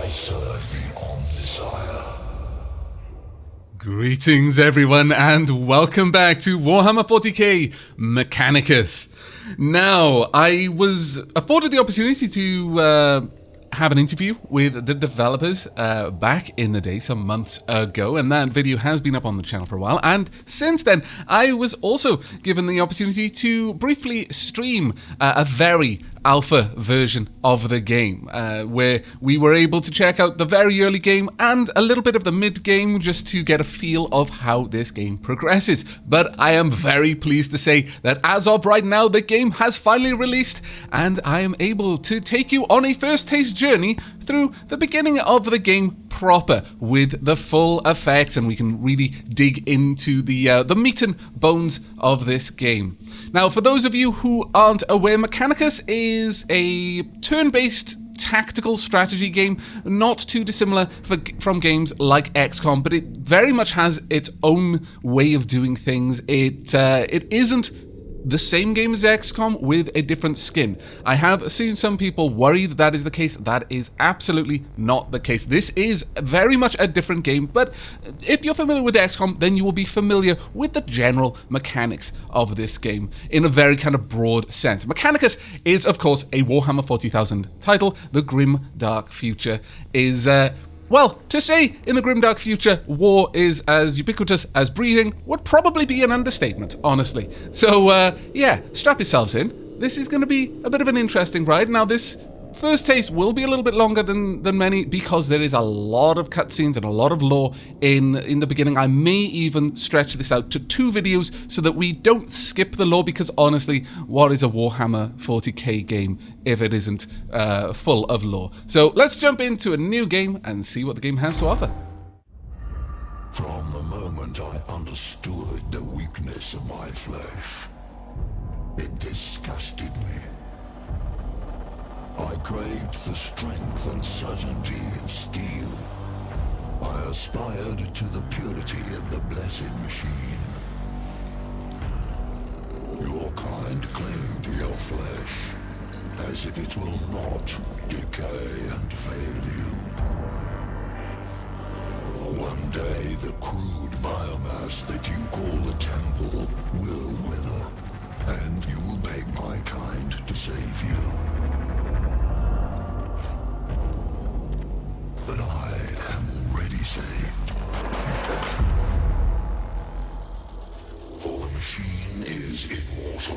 I serve the Omnissiah. Greetings everyone and welcome back to Warhammer 40k Mechanicus. Now, I was afforded the opportunity to have an interview with the developers back in the day, some months ago, and that video has been up on the channel for a while. And since then, I was also given the opportunity to briefly stream a very alpha version of the game, where we were able to check out the very early game and a little bit of the mid-game just to get a feel of how this game progresses. But I am very pleased to say that as of right now, the game has finally released, and I am able to take you on a first taste journey through the beginning of the game proper with the full effects, and we can really dig into the meat and bones of this game. Now, for those of you who aren't aware, Mechanicus is a turn-based tactical strategy game, not too dissimilar from games like XCOM, but it very much has its own way of doing things. It isn't the same game as XCOM with a different skin. I have seen some people worry that that is the case. That is absolutely not the case. This is very much a different game, but if you're familiar with XCOM, then you will be familiar with the general mechanics of this game in a very kind of broad sense. Mechanicus is, of course, a Warhammer 40,000 title. The grim, dark future is well, to say in the grimdark future, war is as ubiquitous as breathing would probably be an understatement, honestly. So, yeah, strap yourselves in. This is going to be a bit of an interesting ride. Now, this first taste will be a little bit longer than many because there is a lot of cutscenes and a lot of lore in the beginning. I may even stretch this out to 2 videos so that we don't skip the lore, because honestly, what is a Warhammer 40k game if it isn't full of lore? So let's jump into a new game and see what the game has to offer. From the moment I understood the weakness of my flesh, it disgusted me. I craved the strength and certainty of steel. I aspired to the purity of the blessed machine. Your kind cling to your flesh, as if it will not decay and fail you. One day the crude biomass that you call the temple will wither, and you will beg my kind to save you. But I am already saved. For the machine is immortal.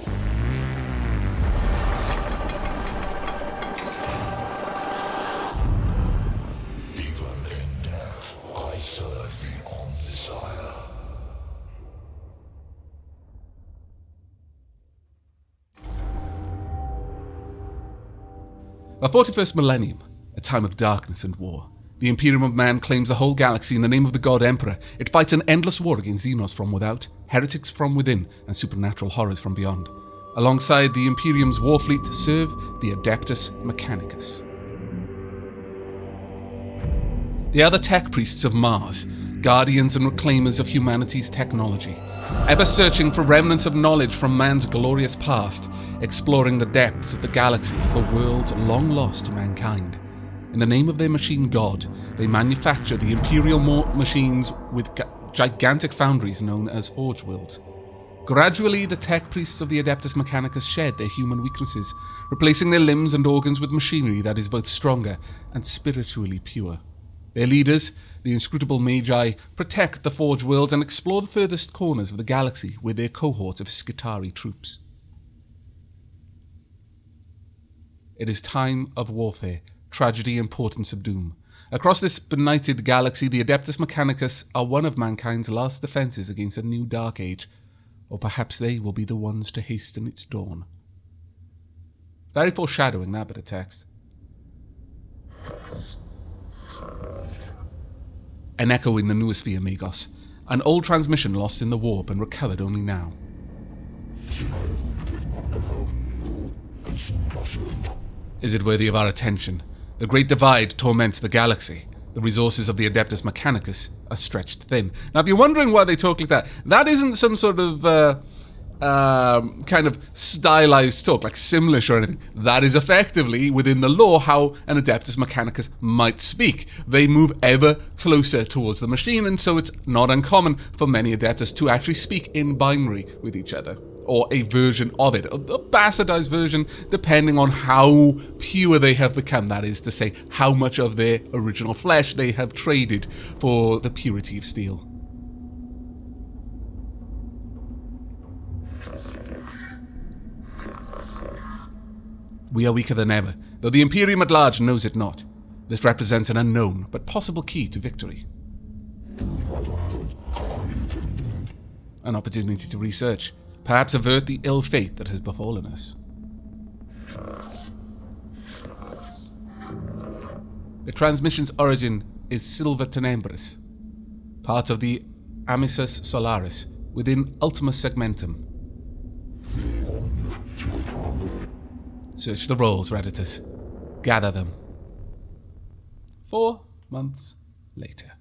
Even in death, I serve the Omnissiah. The 41st millennium, a time of darkness and war. The Imperium of Man claims the whole galaxy in the name of the God Emperor. It fights an endless war against Xenos from without, heretics from within, and supernatural horrors from beyond. Alongside the Imperium's war fleet serve the Adeptus Mechanicus. They are the tech priests of Mars, guardians and reclaimers of humanity's technology, ever searching for remnants of knowledge from man's glorious past, exploring the depths of the galaxy for worlds long lost to mankind. In the name of their machine god, they manufacture the Imperial machines with gigantic foundries known as forge worlds. Gradually, the tech priests of the Adeptus Mechanicus shed their human weaknesses, replacing their limbs and organs with machinery that is both stronger and spiritually pure. Their leaders, the inscrutable Magi, protect the forge worlds and explore the furthest corners of the galaxy with their cohorts of Skitarii troops. It is time of warfare, tragedy and portents of doom. Across this benighted galaxy, the Adeptus Mechanicus are one of mankind's last defenses against a new dark age, or perhaps they will be the ones to hasten its dawn. Very foreshadowing, that bit of text. An echo in the noosphere, Magos. An old transmission lost in the warp and recovered only now. Is it worthy of our attention? The Great Divide torments the galaxy. The resources of the Adeptus Mechanicus are stretched thin. Now, if you're wondering why they talk like that, that isn't some sort of kind of stylized talk, like Simlish or anything. That is effectively, within the lore, how an Adeptus Mechanicus might speak. They move ever closer towards the machine, and so it's not uncommon for many Adeptus to actually speak in binary with each other, or a version of it, a bastardized version, depending on how pure they have become. That is to say, how much of their original flesh they have traded for the purity of steel. We are weaker than ever, though the Imperium at large knows it not. This represents an unknown, but possible key to victory. An opportunity to research, perhaps avert the ill fate that has befallen us. The transmission's origin is Silva Tenebris, part of the Amissus Solaris, within Ultima Segmentum. Search the rolls, Redditus. Gather them. 4 months later.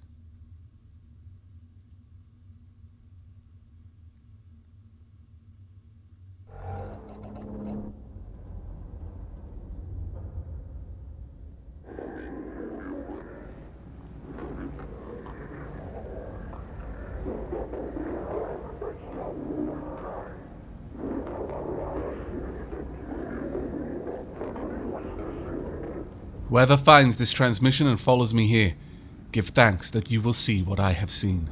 Whoever finds this transmission and follows me here, give thanks that you will see what I have seen.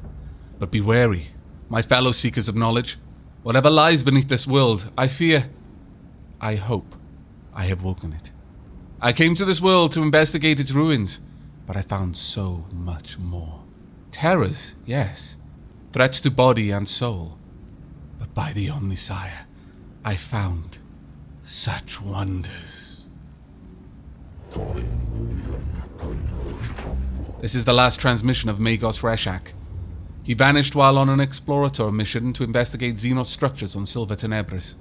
But be wary, my fellow seekers of knowledge. Whatever lies beneath this world, I hope, I have woken it. I came to this world to investigate its ruins, but I found so much more. Terrors, yes. Threats to body and soul. But by the Omnissiah, I found such wonders. This is the last transmission of Magos Reshak. He vanished while on an explorator mission to investigate Xenos structures on Silva Tenebris.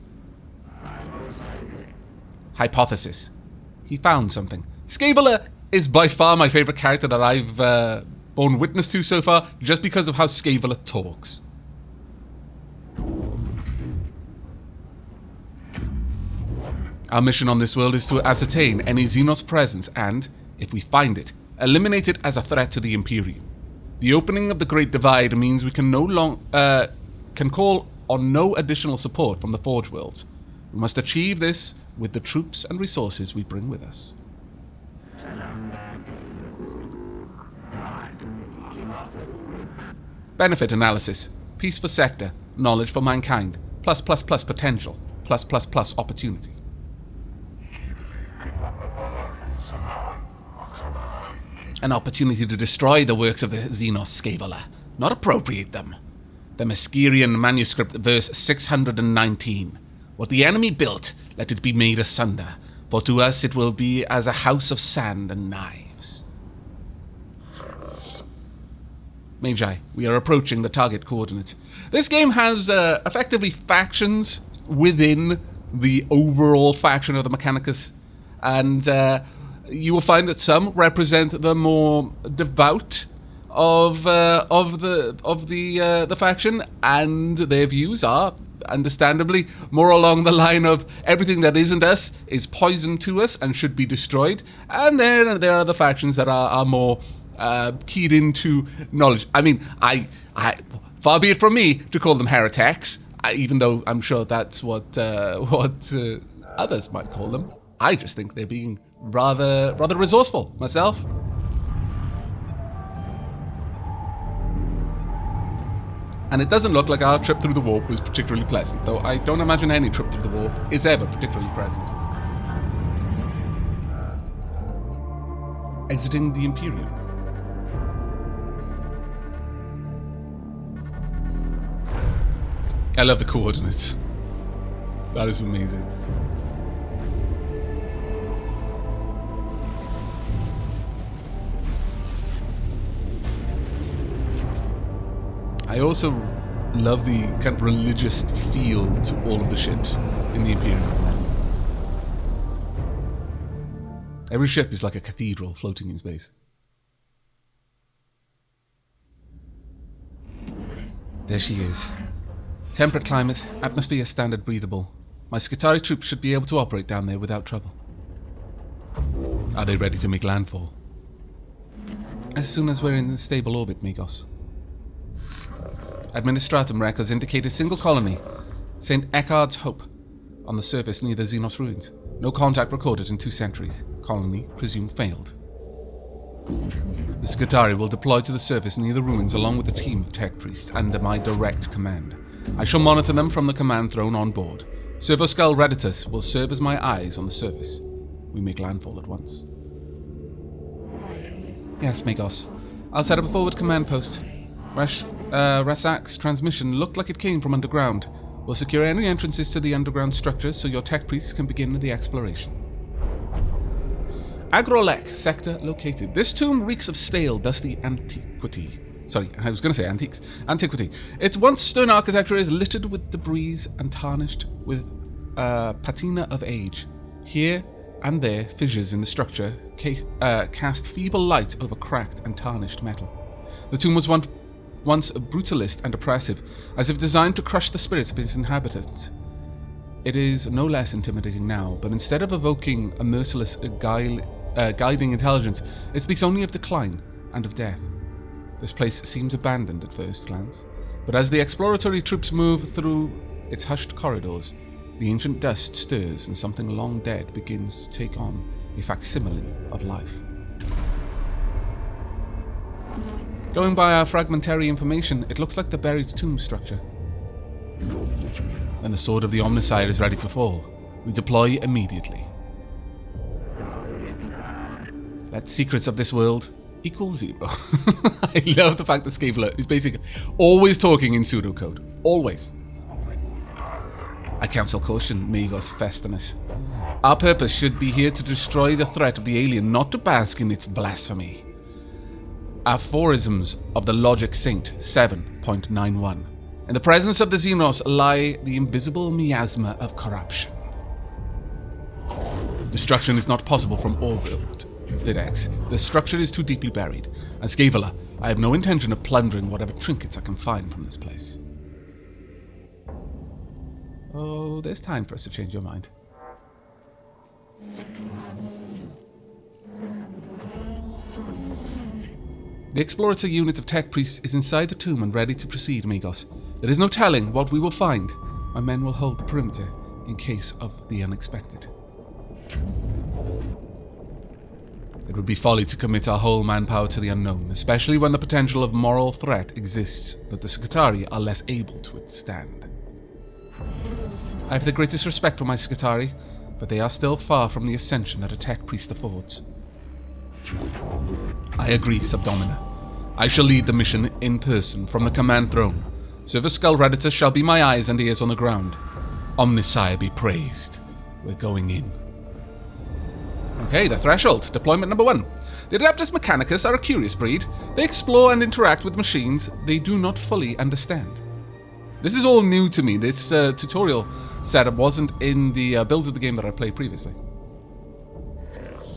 Hypothesis. He found something. Scaveler is by far my favorite character that I've borne witness to so far, just because of how Scaveler talks. Our mission on this world is to ascertain any Xenos presence and, if we find it, eliminate it as a threat to the Imperium. The opening of the Great Divide means we can can call on no additional support from the Forge Worlds. We must achieve this with the troops and resources we bring with us. Benefit analysis. Peace for sector. Knowledge for mankind. +++ potential. +++ opportunity. An opportunity to destroy the works of the Xenos Scaveler, not appropriate them. The Mesquerian manuscript, verse 619. What the enemy built, let it be made asunder, for to us it will be as a house of sand and knives. Magi, we are approaching the target coordinates. This game has effectively factions within the overall faction of the Mechanicus, and you will find that some represent the more devout of the faction, and their views are understandably more along the line of everything that isn't us is poison to us and should be destroyed. And then there are the factions that are more keyed into knowledge. I mean, I far be it from me to call them heretics, even though I'm sure that's what others might call them. I just think they're being rather resourceful myself. And it doesn't look like our trip through the warp was particularly pleasant, though I don't imagine any trip through the warp is ever particularly pleasant. Exiting the Imperium. I love the coordinates. That is amazing. I also love the kind of religious feel to all of the ships in the Imperium. Every ship is like a cathedral floating in space. There she is. Temperate climate, atmosphere standard breathable. My Skitarii troops should be able to operate down there without trouble. Are they ready to make landfall? As soon as we're in a stable orbit, Migos. Administratum records indicate a single colony, St. Eckhard's Hope, on the surface near the Xenos ruins. No contact recorded in 2 centuries. Colony presumed failed. The Skitarii will deploy to the surface near the ruins along with a team of tech priests under my direct command. I shall monitor them from the command throne on board. Servoskull Redditus will serve as my eyes on the surface. We make landfall at once. Yes, Migos. I'll set up a forward command post. Rasak's transmission looked like it came from underground. We'll secure any entrances to the underground structures so your tech priests can begin the exploration. Agrolek sector located. This tomb reeks of stale, dusty antiquity. Sorry, I was going to say antiques. Antiquity. Its once stone architecture is littered with debris and tarnished with patina of age. Here and there, fissures in the structure cast feeble light over cracked and tarnished metal. The tomb was once brutalist and oppressive, as if designed to crush the spirits of its inhabitants. It is no less intimidating now, but instead of evoking a merciless, guiding intelligence, it speaks only of decline and of death. This place seems abandoned at first glance, but as the exploratory troops move through its hushed corridors, the ancient dust stirs and something long dead begins to take on a facsimile of life. Going by our fragmentary information, it looks like the buried tomb structure. And the sword of the Omnissiah is ready to fall. We deploy immediately. Let secrets of this world equal 0. I love the fact that Scavela is basically always talking in pseudocode. Always. I counsel caution, Migos Festinus. Our purpose should be here to destroy the threat of the alien, not to bask in its blasphemy. Aphorisms of the Logic Saint 7.91. In the presence of the Xenos lie the invisible miasma of corruption. Destruction is not possible from orbit, Videx. The structure is too deeply buried. And Scavela, I have no intention of plundering whatever trinkets I can find from this place. Oh, there's time for us to change your mind. The exploratory unit of tech priests is inside the tomb and ready to proceed, Migos. There is no telling what we will find. My men will hold the perimeter in case of the unexpected. It would be folly to commit our whole manpower to the unknown, especially when the potential of moral threat exists that the Skitarii are less able to withstand. I have the greatest respect for my Skitarii, but they are still far from the ascension that a tech priest affords. I agree, Subdomina. I shall lead the mission in person from the command throne. Servoskull Redditus shall be my eyes and ears on the ground. Omnissiah be praised. We're going in. Okay, the threshold. Deployment number 1. The Adeptus Mechanicus are a curious breed. They explore and interact with machines they do not fully understand. This is all new to me. This tutorial setup wasn't in the builds of the game that I played previously.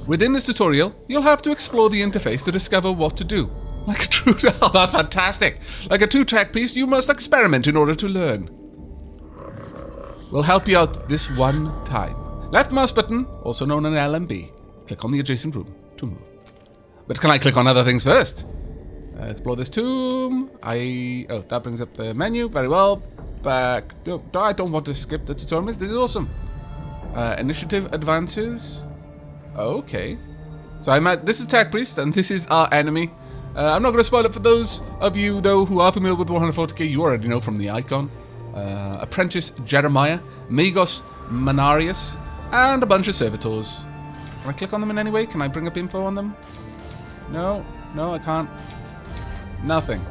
Within this tutorial, you'll have to explore the interface to discover what to do. Like a true... Oh, that's fantastic! Like a true tech piece, you must experiment in order to learn. We'll help you out this one time. Left mouse button, also known as LMB. Click on the adjacent room to move. But can I click on other things first? Explore this tomb. Oh, that brings up the menu. Very well. Back. No, I don't want to skip the tutorial. This is awesome. Initiative advances. Okay. So this is Tech Priest, and this is our enemy. I'm not going to spoil it for those of you, though, who are familiar with Warhammer 40k. You already know from the icon. Apprentice Jeremiah, Magos Manarius, and a bunch of servitors. Can I click on them in any way? Can I bring up info on them? No, I can't. Nothing.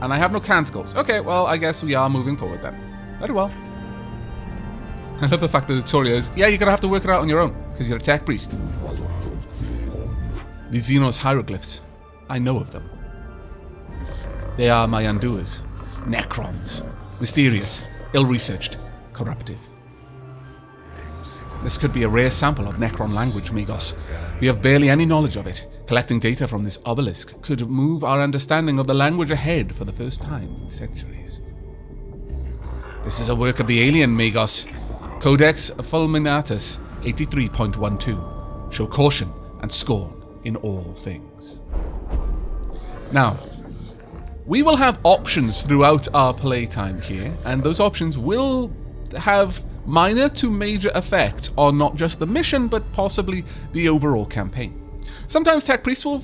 And I have no canticles. Okay, well, I guess we are moving forward then. Very well. I love the fact that the tutorial is, yeah, you're going to have to work it out on your own, because you're a tech priest. These Xenos hieroglyphs, I know of them. They are my undoers. Necrons. Mysterious, ill-researched, corruptive. This could be a rare sample of Necron language, Migos. We have barely any knowledge of it. Collecting data from this obelisk could move our understanding of the language ahead for the first time in centuries. This is a work of the alien, Magos. Codex Fulminatus 83.12. Show caution and scorn in all things. Now, we will have options throughout our playtime here, and those options will have minor to major effects on not just the mission, but possibly the overall campaign. Sometimes tech priests will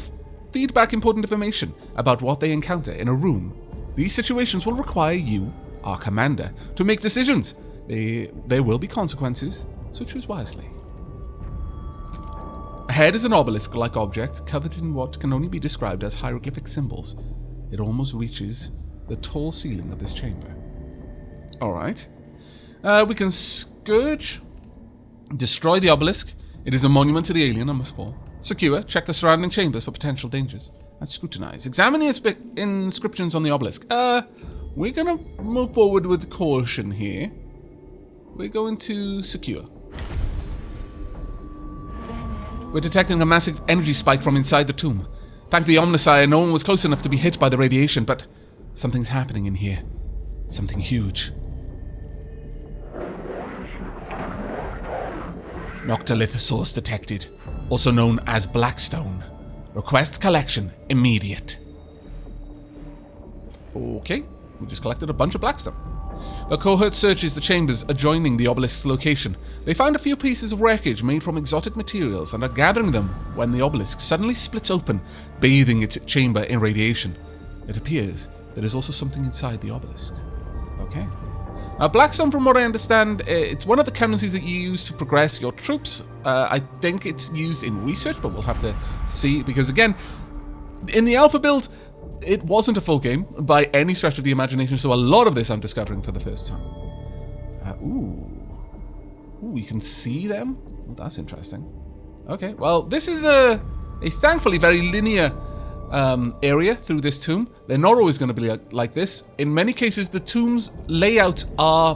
feed back important information about what they encounter in a room. These situations will require you, our commander, to make decisions. There will be consequences, so choose wisely. Ahead is an obelisk-like object covered in what can only be described as hieroglyphic symbols. It almost reaches the tall ceiling of this chamber. Alright. We can scourge. Destroy the obelisk. It is a monument to the alien and must fall. Secure. Check the surrounding chambers for potential dangers. And scrutinize. Examine the inscriptions on the obelisk. We're going to move forward with caution here. We're going to secure. We're detecting a massive energy spike from inside the tomb. Thank the Omnissiah, no one was close enough to be hit by the radiation, but something's happening in here. Something huge. Noctilith source detected, also known as Blackstone. Request collection immediate. Okay, we just collected a bunch of Blackstone. The cohort searches the chambers adjoining the obelisk's location. They find a few pieces of wreckage made from exotic materials and are gathering them when the obelisk suddenly splits open, bathing its chamber in radiation. It appears there is also something inside the obelisk. Okay. Now, Blackstone, from what I understand, it's one of the currencies that you use to progress your troops. I think it's used in research, but we'll have to see, because again, in the alpha build, it wasn't a full game by any stretch of the imagination, so a lot of this I'm discovering for the first time. Ooh, we can see them? Well, that's interesting. Okay, well, this is a thankfully very linear area through this tomb. They're not always going to be like this. In many cases, the tomb's layouts are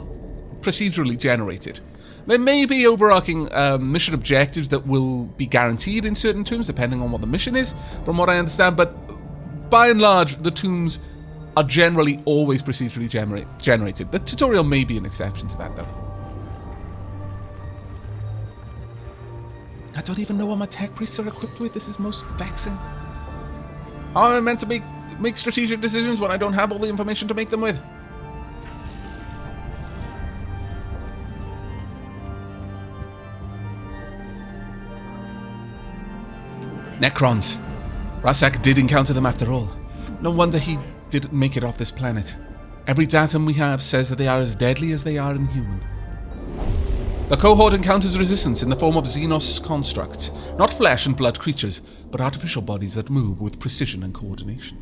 procedurally generated. There may be overarching mission objectives that will be guaranteed in certain tombs, depending on what the mission is, from what I understand, but by and large, the tombs are generally always procedurally generated. The tutorial may be an exception to that, though. I don't even know what my tech priests are equipped with. This is most vexing. How am I meant to make strategic decisions when I don't have all the information to make them with? Necrons. Rasak did encounter them after all. No wonder he didn't make it off this planet. Every datum we have says that they are as deadly as they are inhuman. The cohort encounters resistance in the form of Xenos constructs, not flesh and blood creatures, but artificial bodies that move with precision and coordination.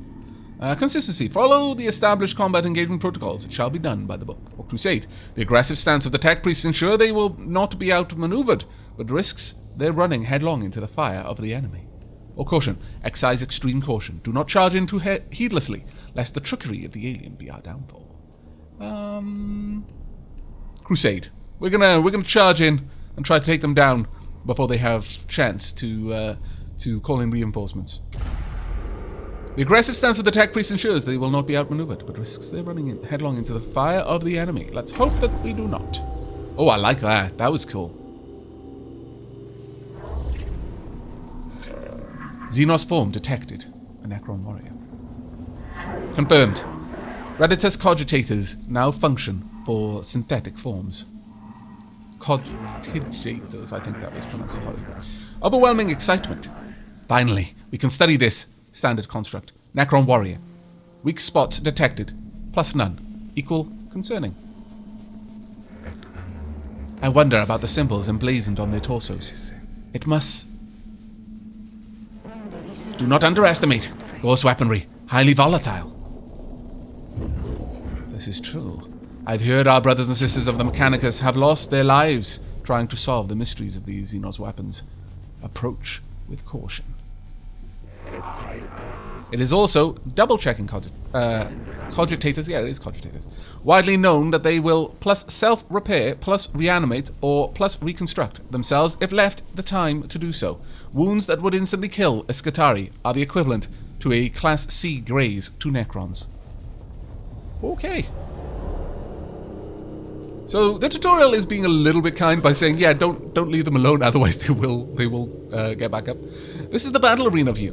Consistency. Follow the established combat engagement protocols. It shall be done by the book. Or Crusade. The aggressive stance of the tech priests ensure they will not be outmaneuvered, but risks their running headlong into the fire of the enemy. Or caution. Exercise extreme caution. Do not charge in too heedlessly, lest the trickery of the alien be our downfall. Crusade. We're gonna charge in and try to take them down before they have chance to call in reinforcements. The aggressive stance of the tech priest ensures they will not be outmaneuvered, but risks their running headlong into the fire of the enemy. Let's hope that we do not. Oh, I like that. That was cool. Xenos form detected. A Necron warrior. Confirmed. Redditus cogitators now function for synthetic forms. Cogitators, I think that was pronounced. Sorry. Overwhelming excitement. Finally, we can study this standard construct. Necron warrior. Weak spots detected. Plus none. Equal concerning. I wonder about the symbols emblazoned on their torsos. It must... Do not underestimate. Ghost weaponry. Highly volatile. This is true. I've heard our brothers and sisters of the Mechanicus have lost their lives trying to solve the mysteries of these Xenos weapons. Approach with caution. It is also double-checking cogitators. Yeah, it is cogitators. Widely known that they will plus self-repair, plus reanimate, or plus reconstruct themselves if left the time to do so. Wounds that would instantly kill a Scutari are the equivalent to a Class C graze to Necrons. Okay. So the tutorial is being a little bit kind by saying, yeah, don't leave them alone, otherwise they will get back up. This is the battle arena view.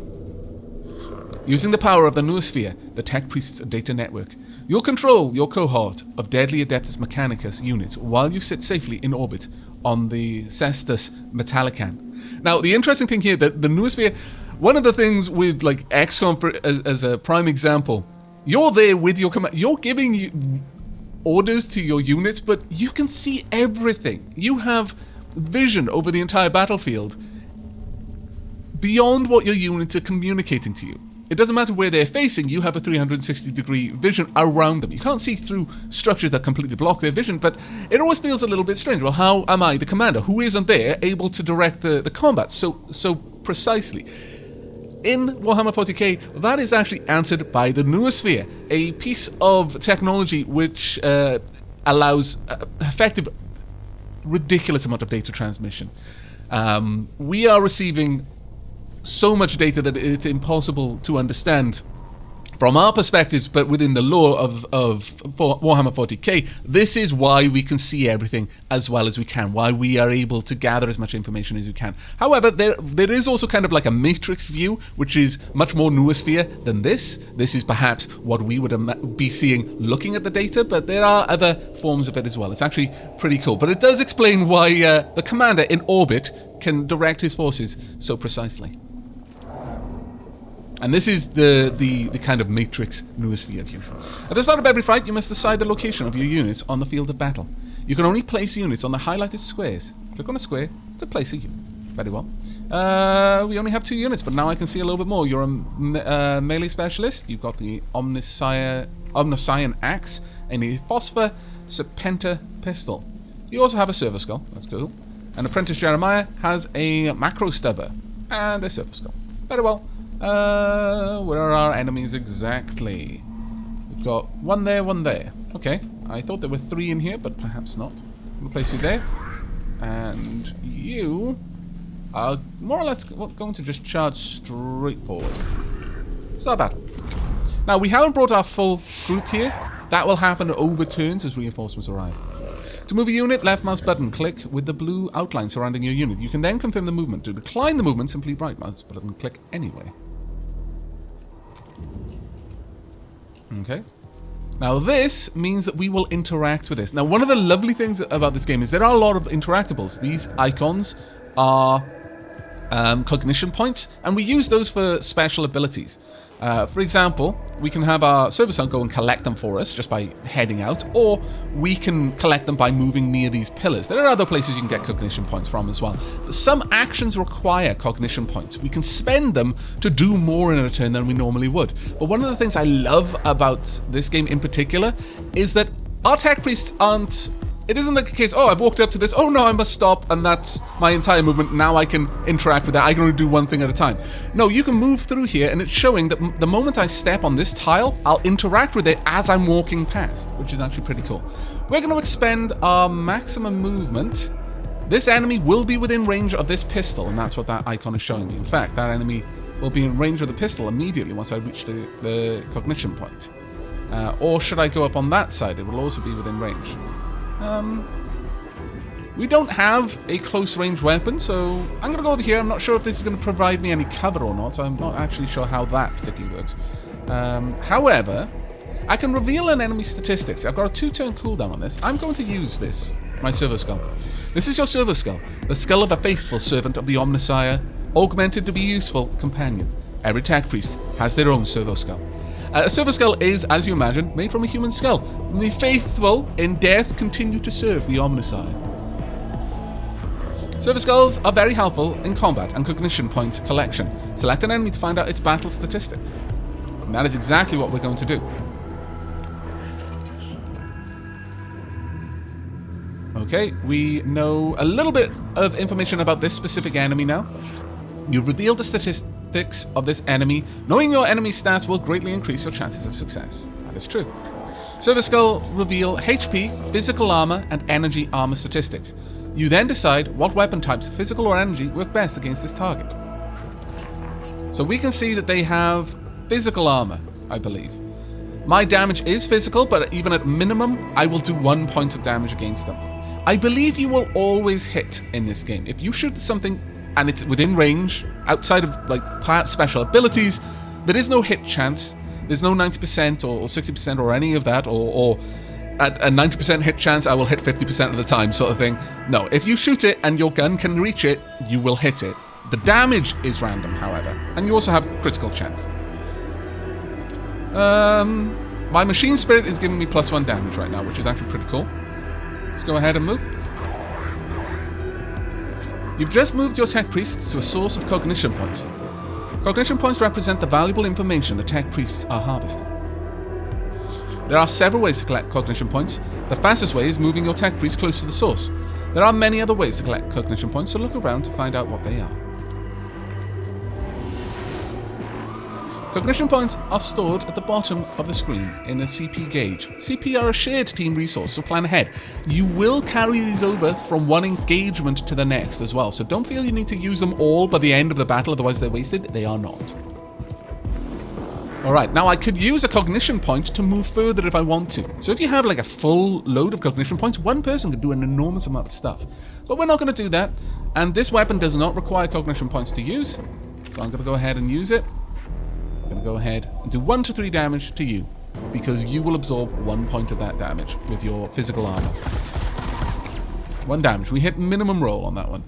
Using the power of the Noosphere, the Tech Priest's data network, you'll control your cohort of deadly Adeptus Mechanicus units while you sit safely in orbit on the Cestus Metallican. Now, the interesting thing here, that the Noosphere, one of the things with like XCOM as a prime example, you're there with your command, you're giving orders to your units, but you can see everything. You have vision over the entire battlefield beyond what your units are communicating to you. It doesn't matter where they're facing, you have a 360-degree vision around them. You can't see through structures that completely block their vision, but it always feels a little bit strange. Well, how am I, the commander, who isn't there, able to direct the combat so precisely? In Warhammer 40k, that is actually answered by the Noosphere, a piece of technology which allows effective, ridiculous amount of data transmission. We are receiving so much data that it's impossible to understand from our perspectives, but within the lore of Warhammer 40k, this is why we can see everything as well as we can, why we are able to gather as much information as we can. However, there is also kind of like a matrix view, which is much more Noosphere than this. This is perhaps what we would be seeing looking at the data, but there are other forms of it as well. It's actually pretty cool, but it does explain why the commander in orbit can direct his forces so precisely. And this is the kind of matrix Noosphere view. At the start of every fight, you must decide the location of your units on the field of battle. You can only place units on the highlighted squares. Click on a square to place a unit. Very well. We only have 2 units, but now I can see a little bit more. You're a melee specialist. You've got the Omnissiah axe and a Phosphor Serpenta pistol. You also have a Silva skull. That's cool. And Apprentice Jeremiah has a macro stubber and a Silva skull. Very well. Where are our enemies exactly? We've got one there, one there. Okay, I thought there were 3 in here, but perhaps not. I'm gonna place you there. And you are more or less going to just charge straight forward. Start battle. Now, we haven't brought our full group here. That will happen over turns as reinforcements arrive. To move a unit, left mouse button, click with the blue outline surrounding your unit. You can then confirm the movement. To decline the movement, simply right mouse button, click anyway. Okay. Now this means that we will interact with this. Now one of the lovely things about this game is there are a lot of interactables. These icons are cognition points, and we use those for special abilities. For example, we can have our service son go and collect them for us just by heading out, or we can collect them by moving near these pillars. There are other places you can get cognition points from as well. But some actions require cognition points. We can spend them to do more in a turn than we normally would. But one of the things I love about this game in particular is that our tech priests aren't... It isn't like a case, oh, I've walked up to this, oh no, I must stop, and that's my entire movement, now I can interact with that, I can only do one thing at a time. No, you can move through here, and it's showing that the moment I step on this tile, I'll interact with it as I'm walking past, which is actually pretty cool. We're going to expend our maximum movement. This enemy will be within range of this pistol, and that's what that icon is showing me. In fact, that enemy will be in range of the pistol immediately once I reach the cognition point. Or should I go up on that side, it will also be within range. We don't have a close range weapon, so I'm going to go over here. I'm not sure if this is going to provide me any cover or not. I'm not actually sure how that particularly works. However, I can reveal an enemy's statistics. I've got a 2-turn cooldown on this. I'm going to use this, my Silva skull. This is your Silva skull, the skull of a faithful servant of the Omnissiah, augmented to be a useful companion. Every tech priest has their own Silva skull. A Silva skull is, as you imagine, made from a human skull. The faithful in death continue to serve the Omnissiah. Silva skulls are very helpful in combat and cognition point collection. Select an enemy to find out its battle statistics. And that is exactly what we're going to do. Okay, we know a little bit of information about this specific enemy now. You reveal the statistics of this enemy. Knowing your enemy's stats will greatly increase your chances of success. That is true. Silva skull reveal HP, physical armor, and energy armor statistics. You then decide what weapon types, physical or energy, work best against this target. So we can see that they have physical armor, I believe. My damage is physical, but even at minimum, I will do 1 point of damage against them. I believe you will always hit in this game. If you shoot something and it's within range, outside of like perhaps special abilities, there is no hit chance. There's no 90% or 60% or any of that, or at a 90% hit chance, I will hit 50% of the time sort of thing. No, if you shoot it and your gun can reach it, you will hit it. The damage is random, however, and you also have critical chance. My machine spirit is giving me +1 damage right now, which is actually pretty cool. Let's go ahead and move. You've just moved your tech priest to a source of cognition points. Cognition points represent the valuable information the tech priests are harvesting. There are several ways to collect cognition points. The fastest way is moving your tech priest close to the source. There are many other ways to collect cognition points, so look around to find out what they are. Cognition points are stored at the bottom of the screen in the CP gauge. CP are a shared team resource, so plan ahead. You will carry these over from one engagement to the next as well, so don't feel you need to use them all by the end of the battle, otherwise they're wasted. They are not. Alright, now I could use a cognition point to move further if I want to. So if you have like a full load of cognition points, one person could do an enormous amount of stuff. But we're not going to do that, and this weapon does not require cognition points to use, so I'm going to go ahead and use it. I'm going to go ahead and do 1 to 3 damage to you, because you will absorb 1 point of that damage with your physical armor. 1 damage. We hit minimum roll on that one.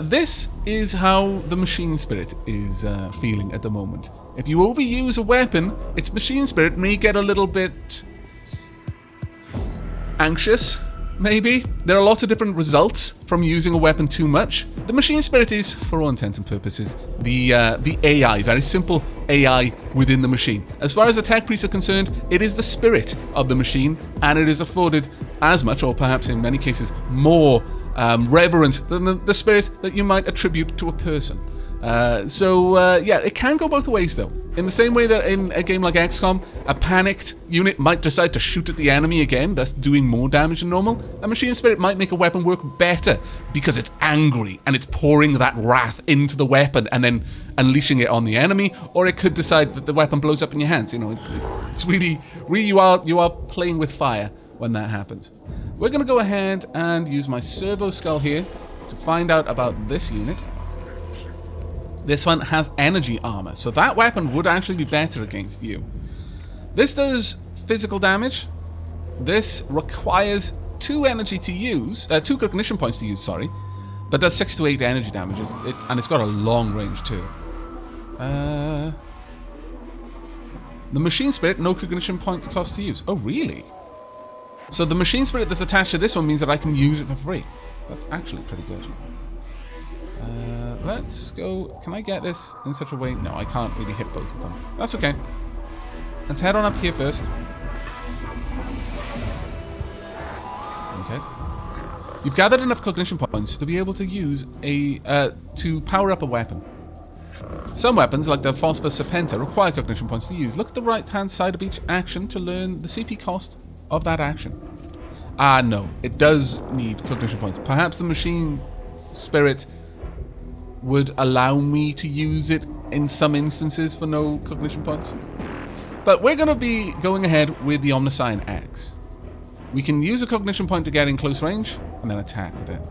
This is how the machine spirit is feeling at the moment. If you overuse a weapon, its machine spirit may get a little bit anxious, maybe. There are lots of different results from using a weapon too much. The machine spirit is, for all intents and purposes, the AI, very simple AI within the machine. As far as the tech priests are concerned, it is the spirit of the machine, and it is afforded as much, or perhaps in many cases more, reverence than the spirit that you might attribute to a person. Yeah, it can go both ways though. In the same way that in a game like XCOM, a panicked unit might decide to shoot at the enemy again, thus doing more damage than normal. A machine spirit might make a weapon work better because it's angry and it's pouring that wrath into the weapon and then unleashing it on the enemy, or it could decide that the weapon blows up in your hands. You know, it's really you are playing with fire when that happens. We're going to go ahead and use my servo skull here to find out about this unit. This one has energy armor, so that weapon would actually be better against you. This does physical damage. This requires 2 energy to use, 2 cognition points to use, sorry, but does 6 to 8 energy damage, and it's got a long range too. The machine spirit, no cognition point cost to use. Oh, really? So the machine spirit that's attached to this one means that I can use it for free. That's actually pretty good. Let's go. Can I get this in such a way? No, I can't really hit both of them. That's okay. Let's head on up here first. Okay. You've gathered enough cognition points to be able to use to power up a weapon. Some weapons, like the Phosphor Serpenta, require cognition points to use. Look at the right-hand side of each action to learn the CP cost of that action. No, it does need cognition points. Perhaps the machine spirit would allow me to use it in some instances for no cognition points. But we're going to be going ahead with the Omnissiah axe. We can use a cognition point to get in close range, and then attack with it.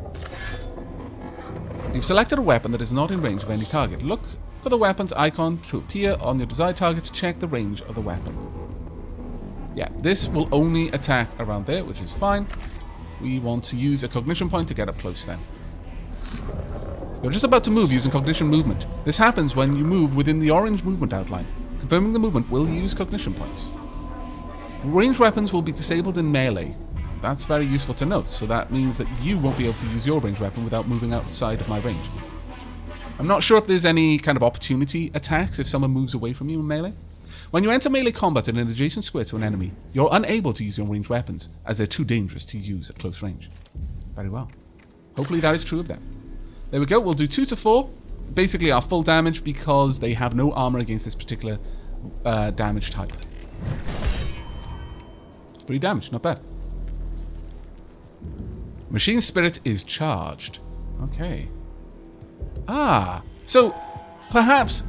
You've selected a weapon that is not in range of any target. Look for the weapon's icon to appear on your desired target to check the range of the weapon. Yeah, this will only attack around there, which is fine. We want to use a cognition point to get up close then. You're just about to move using cognition movement. This happens when you move within the orange movement outline. Confirming the movement will use cognition points. Ranged weapons will be disabled in melee. That's very useful to note, so that means that you won't be able to use your ranged weapon without moving outside of my range. I'm not sure if there's any kind of opportunity attacks if someone moves away from you in melee. When you enter melee combat in an adjacent square to an enemy, you're unable to use your ranged weapons, as they're too dangerous to use at close range. Very well. Hopefully that is true of them. There we go, we'll do 2 to 4. Basically our full damage because they have no armor against this particular damage type. 3 damage, not bad. Machine spirit is charged. Okay. So perhaps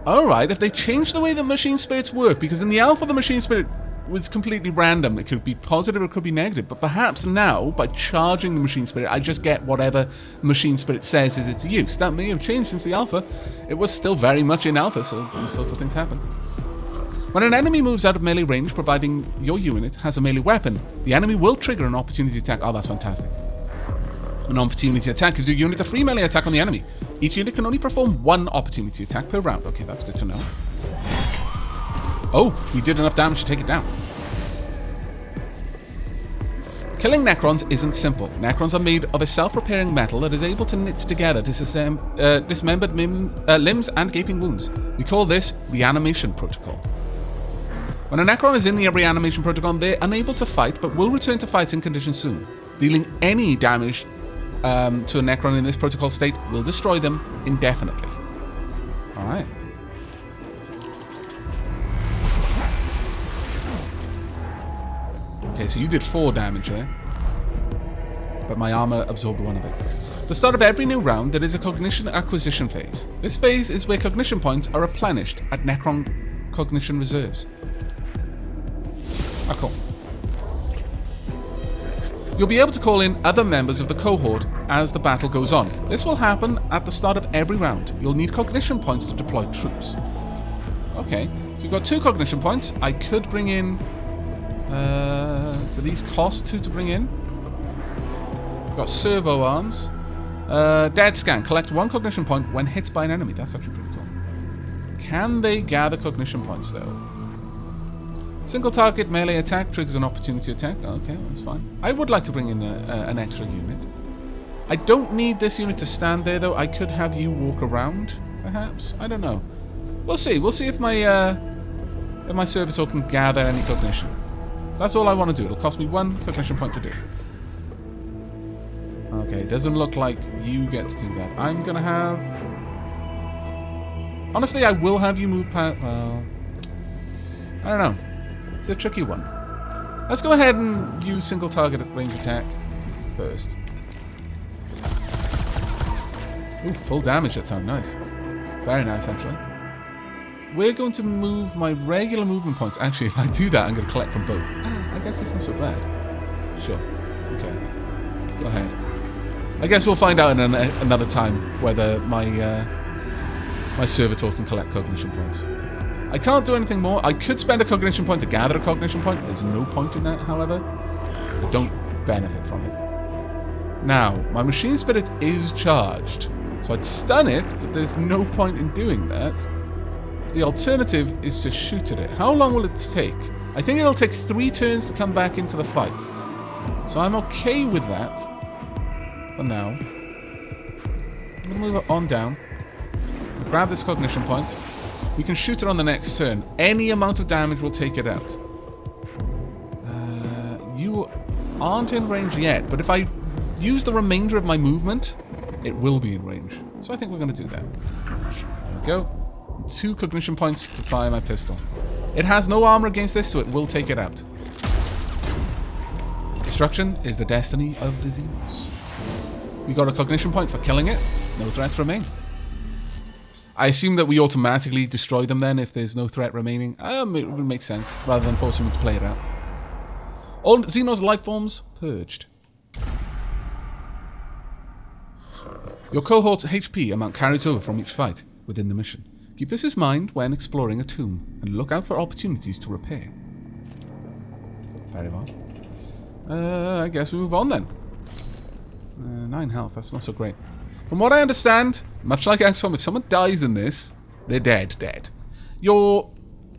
Alright, if they change the way the machine spirits work, because in the alpha the machine spirit was completely random. It could be positive or it could be negative, but perhaps now, by charging the machine spirit, I just get whatever machine spirit says is its use. That may have changed since the alpha. It was still very much in alpha, so these sorts of things happen. When an enemy moves out of melee range, providing your unit has a melee weapon, the enemy will trigger an opportunity attack. Oh, that's fantastic. An opportunity attack gives your unit a free melee attack on the enemy. Each unit can only perform one opportunity attack per round. Okay, that's good to know. Oh, we did enough damage to take it down. Killing Necrons isn't simple. Necrons are made of a self-repairing metal that is able to knit together dismembered limbs and gaping wounds. We call this reanimation protocol. When a Necron is in the reanimation protocol, they're unable to fight, but will return to fighting condition soon. Dealing any damage to a Necron in this protocol state will destroy them indefinitely. Alright. Okay, so you did 4 damage there. But my armor absorbed 1 of it. At the start of every new round, there is a cognition acquisition phase. This phase is where cognition points are replenished at Necron cognition reserves. Ah, cool. You'll be able to call in other members of the cohort as the battle goes on. This will happen at the start of every round. You'll need cognition points to deploy troops. Okay, you've got 2 cognition points. I could bring in... do these cost 2 to bring in? We've got servo arms. Dead scan. Collect 1 cognition point when hit by an enemy. That's actually pretty cool. Can they gather cognition points though? Single target melee attack triggers an opportunity attack. Okay, that's fine. I would like to bring in an extra unit. I don't need this unit to stand there though. I could have you walk around, perhaps. I don't know. We'll see. We'll see if my servitor can gather any cognition. That's all I want to do. It'll cost me 1 cognition point to do. Okay, doesn't look like you get to do that. I'm gonna have... Honestly, I will have you move past... Well... I don't know. It's a tricky one. Let's go ahead and use single target range attack first. Ooh, full damage that time. Nice. Very nice, actually. We're going to move my regular movement points. Actually, if I do that, I'm going to collect them both. I guess that's not so bad. Sure. Okay. Go ahead. I guess we'll find out in another time whether my my servitor can collect cognition points. I can't do anything more. I could spend a cognition point to gather a cognition point. There's no point in that, however. I don't benefit from it. Now, my machine spirit is charged. So I'd stun it, but there's no point in doing that. The alternative is to shoot at it. How long will it take? I think it'll take 3 turns to come back into the fight. So I'm okay with that. For now. I'm going to move it on down. Grab this cognition point. We can shoot it on the next turn. Any amount of damage will take it out. You aren't in range yet, but if I use the remainder of my movement, it will be in range. So I think we're going to do that. There we go. 2 cognition points to fire my pistol. It has no armor against this, so it will take it out. Destruction is the destiny of disease. We got a cognition point for killing it. No threats remain. I assume that we automatically destroy them then if there's no threat remaining. It would make sense, rather than forcing me to play it out. All Xenos life forms purged. Your cohort's HP amount carries over from each fight within the mission. Keep this in mind when exploring a tomb, and look out for opportunities to repair. Very well. I guess we move on then. 9 health, that's not so great. From what I understand, much like XCOM, if someone dies in this, they're dead. Your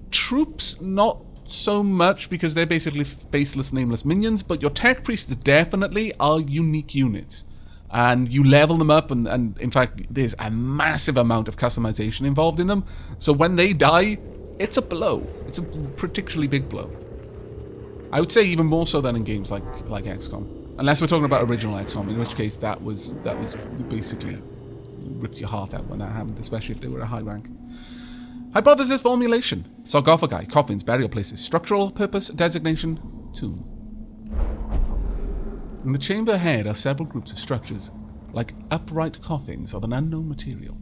troops, not so much, because they're basically faceless, nameless minions, but your tech priests definitely are unique units. And you level them up, and in fact, there's a massive amount of customization involved in them. So when they die, it's a blow. It's a particularly big blow. I would say even more so than in games like XCOM. Unless we're talking about original XCOM, in which case that was basically ripped your heart out when that happened, especially if they were a high rank. Hypothesis formulation. Sarcophagi, coffins, burial places. Structural purpose designation, tomb. In the chamber ahead are several groups of structures, like upright coffins of an unknown material.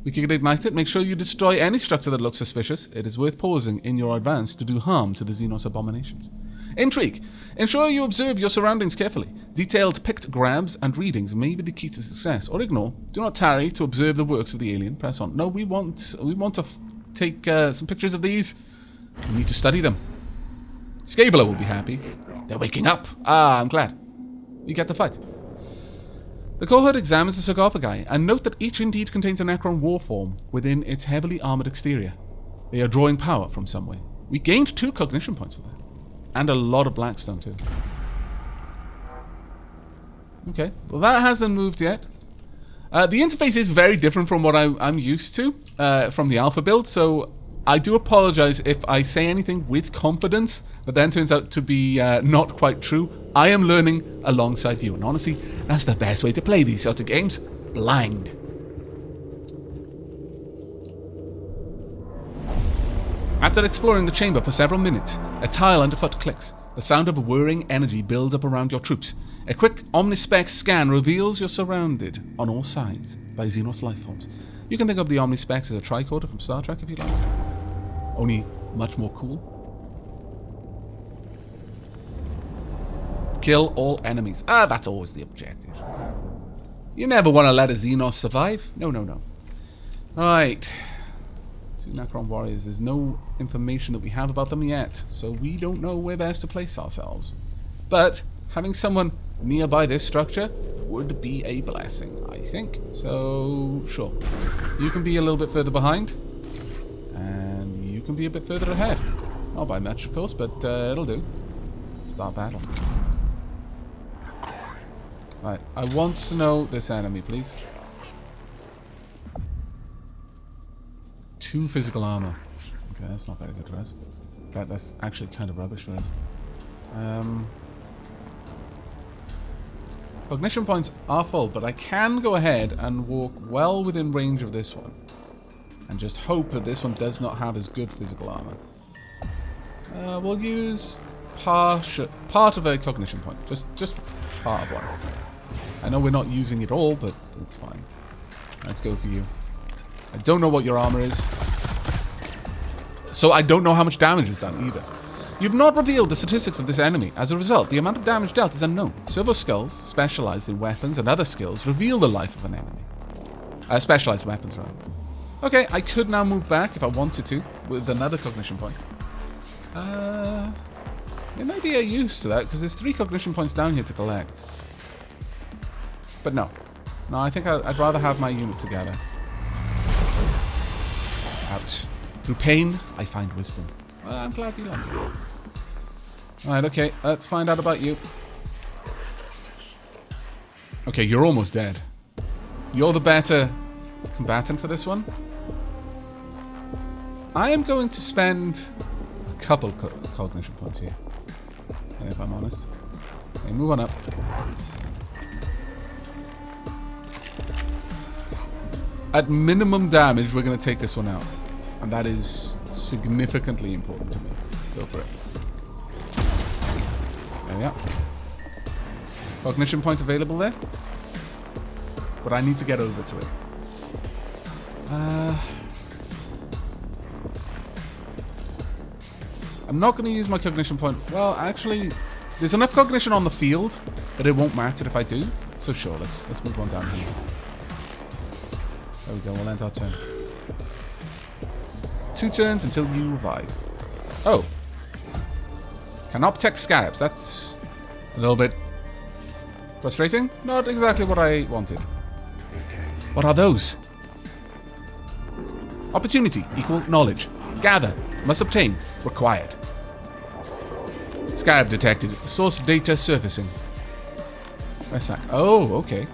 We can ignite it. Make sure you destroy any structure that looks suspicious. It is worth pausing in your advance to do harm to the Xenos abominations. Intrigue. Ensure you observe your surroundings carefully. Detailed pictographs and readings may be the key to success, or ignore. Do not tarry to observe the works of the alien. Press on. No, we want to take some pictures of these. We need to study them. Scabler will be happy. They're waking up. Ah, I'm glad. We get to fight. The cohort examines the sarcophagi and note that each indeed contains a Necron war form within its heavily armored exterior. They are drawing power from somewhere. We gained 2 cognition points for that. And a lot of Blackstone too. Okay, well that hasn't moved yet. The interface is very different from what I'm used to from the alpha build, so I do apologize if I say anything with confidence that then turns out to be not quite true. I am learning alongside you, and honestly, that's the best way to play these sort of games. Blind. After exploring the chamber for several minutes, a tile underfoot clicks. The sound of whirring energy builds up around your troops. A quick Omnispec scan reveals you're surrounded on all sides by Xenos lifeforms. You can think of the Omnispecs as a tricorder from Star Trek if you like. Only much more cool. Kill all enemies. Ah, that's always the objective. You never want to let a Xenos survive. No, no, no. Alright. 2 Necron warriors. There's no information that we have about them yet, so we don't know where best to place ourselves. But having someone nearby this structure would be a blessing, I think. So, sure. You can be a little bit further behind, and you can be a bit further ahead. Not by much, of course, but it'll do. Start battle. Right, I want to know this enemy, please. 2 physical armor. Okay, that's not very good for us. That's actually kind of rubbish for us. Cognition points are full, but I can go ahead and walk well within range of this one. And just hope that this one does not have as good physical armor. We'll use part of a cognition point. Just part of one. I know we're not using it all, but it's fine. Let's go for you. I don't know what your armor is. So I don't know how much damage is done either. You've not revealed the statistics of this enemy. As a result, the amount of damage dealt is unknown. Silver skulls, specialized in weapons and other skills, reveal the life of an enemy. Specialized weapons, rather. Okay, I could now move back if I wanted to, with another cognition point. There may be a use to that, because there's 3 cognition points down here to collect. But no. No, I think I'd rather have my unit together. Ouch. Through pain, I find wisdom. Well, I'm glad you like it. Alright, okay, let's find out about you. Okay, you're almost dead. You're the better combatant for this one. I am going to spend a couple cognition points here, if I'm honest. Okay, move on up. At minimum damage, we're going to take this one out. And that is significantly important to me. Go for it. There we are. Cognition point available there. But I need to get over to it. I'm not going to use my cognition point. Well, actually, there's enough cognition on the field that it won't matter if I do. So sure, let's move on down here. There we go, we'll end our turn. 2 turns until you revive. Oh. Cannot protect scarabs. That's a little bit frustrating. Not exactly what I wanted. What are those? Opportunity equal knowledge. Gather. Must obtain. Required. Scarab detected. Source data surfacing. Where's that? Oh, okay.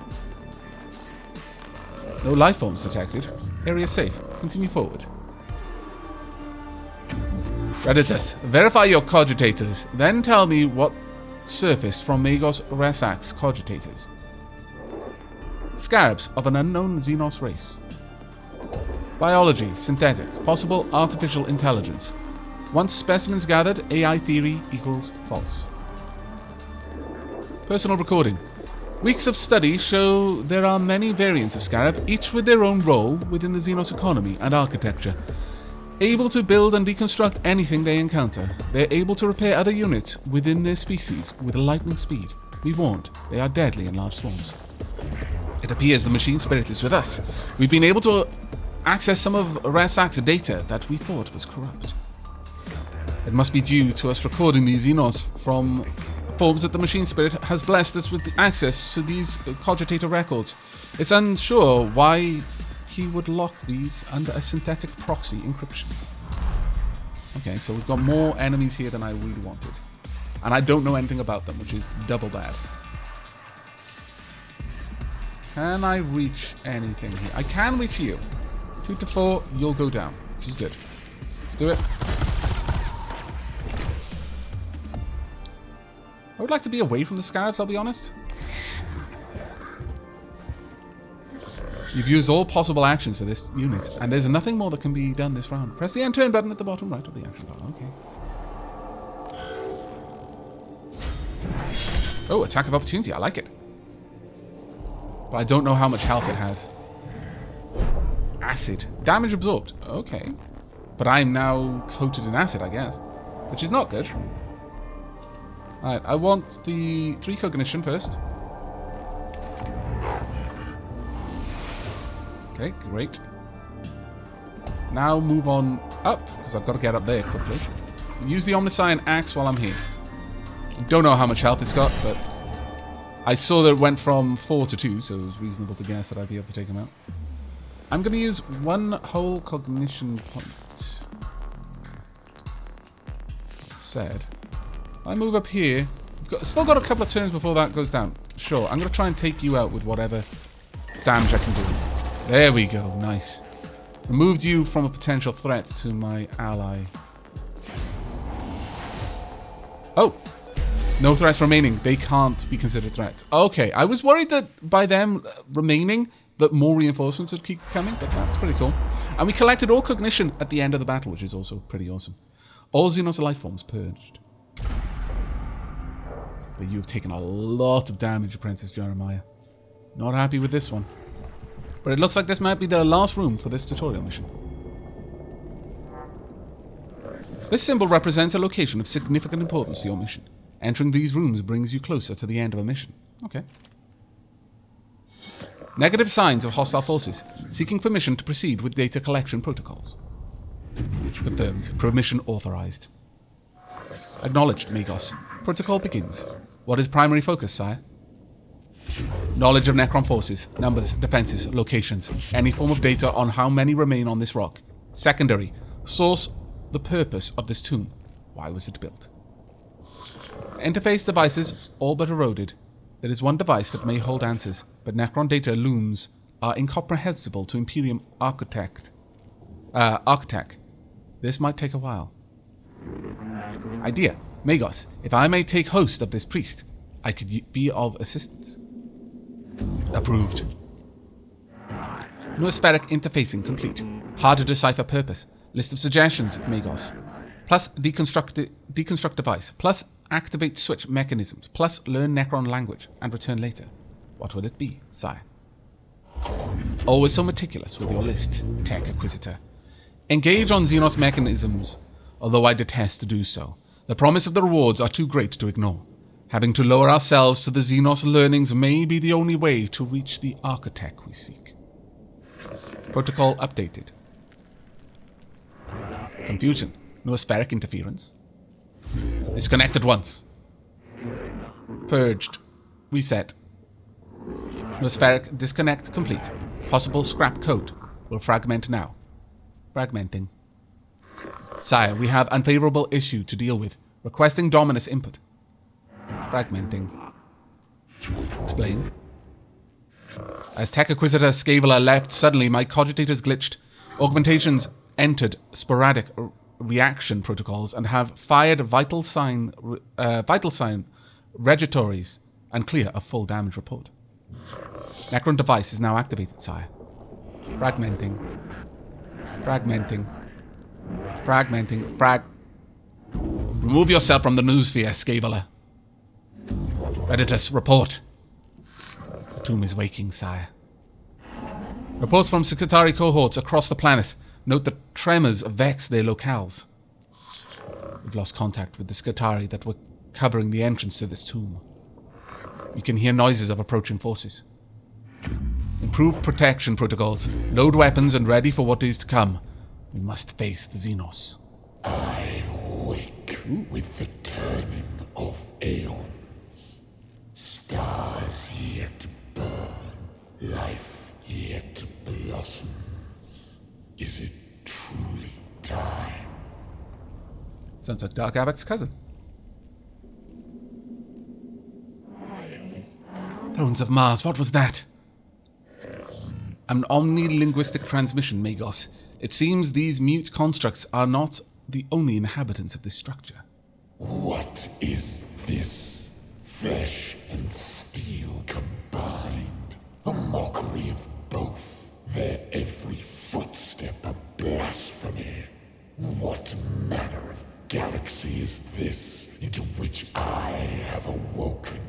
No life forms detected. Area safe. Continue forward. Redditus, verify your cogitators, then tell me what surfaced from Magos Resac's cogitators. Scarabs of an unknown Xenos race. Biology, synthetic, possible artificial intelligence. Once specimens gathered, AI theory equals false. Personal recording. Weeks of study show there are many variants of Scarab, each with their own role within the Xenos economy and architecture. Able to build and deconstruct anything they encounter, they're able to repair other units within their species with lightning speed. Be warned, they are deadly in large swarms. It appears the machine spirit is with us. We've been able to access some of Rasak's data that we thought was corrupt. It must be due to us recording these Xenos from forms that the machine spirit has blessed us with access to these cogitator records. It's unsure why he would lock these under a synthetic proxy encryption. Okay, so we've got more enemies here than I really wanted. And I don't know anything about them, which is double bad. Can I reach anything here? I can reach you. 2 to 4, you'll go down, which is good. Let's do it. I would like to be away from the Scarabs, I'll be honest. You've used all possible actions for this unit, and there's nothing more that can be done this round. Press the end turn button at the bottom right of the action bar. Okay. Oh, attack of opportunity. I like it. But I don't know how much health it has. Acid. Damage absorbed. Okay. But I'm now coated in acid, I guess. Which is not good. Alright, I want the 3 cognition first. Okay, great. Now move on up, because I've got to get up there quickly. Use the Omnissiah and axe while I'm here. Don't know how much health it's got, but I saw that it went from 4 to 2, so it was reasonable to guess that I'd be able to take him out. I'm going to use 1 whole cognition point. That said, I move up here. Still got a couple of turns before that goes down. Sure, I'm going to try and take you out with whatever damage I can do. There we go, nice. Removed you from a potential threat to my ally. Oh, no threats remaining. They can't be considered threats. Okay, I was worried that by them remaining, that more reinforcements would keep coming, but that's pretty cool. And we collected all cognition at the end of the battle, which is also pretty awesome. All Xenos life forms purged. But you've taken a lot of damage, Apprentice Jeremiah. Not happy with this one. But it looks like this might be the last room for this tutorial mission. This symbol represents a location of significant importance to your mission. Entering these rooms brings you closer to the end of a mission. Okay. Negative signs of hostile forces. Seeking permission to proceed with data collection protocols. Confirmed. Permission authorized. Acknowledged, Magos. Protocol begins. What is primary focus, sire? Knowledge of Necron forces, numbers, defenses, locations, any form of data on how many remain on this rock. Secondary, source, the purpose of this tomb. Why was it built? Interface devices, all but eroded. There is one device that may hold answers, but Necron data looms are incomprehensible to Imperium architect. This might take a while. Idea. Magos, if I may take host of this priest, I could be of assistance. Approved. Noospheric interfacing complete. Hard to decipher purpose. List of suggestions, Magos. Plus deconstruct device. Plus activate switch mechanisms. Plus learn Necron language and return later. What will it be, sire? Always so meticulous with your lists, Tech Acquisitor. Engage on Xenos mechanisms, although I detest to do so. The promise of the rewards are too great to ignore. Having to lower ourselves to the Xenos learnings may be the only way to reach the architect we seek. Protocol updated. Confusion. Noospheric interference. Disconnect at once. Purged. Reset. Noospheric disconnect complete. Possible scrap code. Will fragment now. Fragmenting. Sire, we have unfavorable issue to deal with. Requesting Dominus input. Fragmenting. Explain. As Tech Acquisitor Scaveler left, suddenly my cogitators glitched. Augmentations entered sporadic reaction protocols and have fired vital sign regitories and clear a full damage report. Necron device is now activated, sire. Fragmenting. Fragmenting. Fragmenting. Remove yourself from the noosphere, Scaveler. Editus, report. tomb is waking, sire. Reports from Skitarii cohorts across the planet note that tremors vex their locales. We've lost contact with the Skitarii that were covering the entrance to this tomb. We can hear noises of approaching forces. Improve protection protocols, load weapons, and ready for what is to come. We must face the Xenos. I wake with the turning of aeons. Stars yet burn, life yet blossoms. Is it truly time? Sounds like Dark Aavak's cousin. Thrones of Mars, what was that? An omni-linguistic transmission, Magos. It seems these mute constructs are not the only inhabitants of this structure. What is this? Flesh and steel combined. A mockery of both. Their every footstep a blasphemy. What manner of galaxy is this into which I have awoken?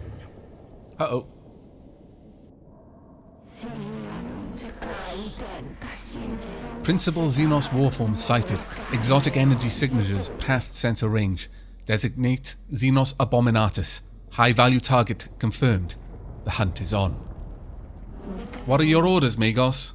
Uh-oh. Principal Xenos warform sighted. Exotic energy signatures past sensor range. Designate Xenos Abominatus. High-value target confirmed. The hunt is on. What are your orders, Magos?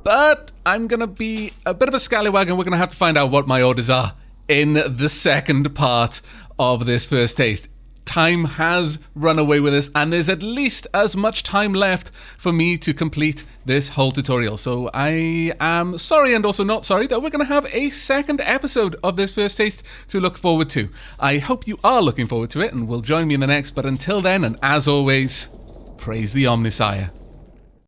But I'm gonna be a bit of a scallywag and we're gonna have to find out what my orders are in the second part of this first taste. Time has run away with us, and there's at least as much time left for me to complete this whole tutorial. So I am sorry and also not sorry that we're going to have a second episode of this first taste to look forward to. I hope you are looking forward to it and will join me in the next, but until then, and as always, praise the Omnissiah.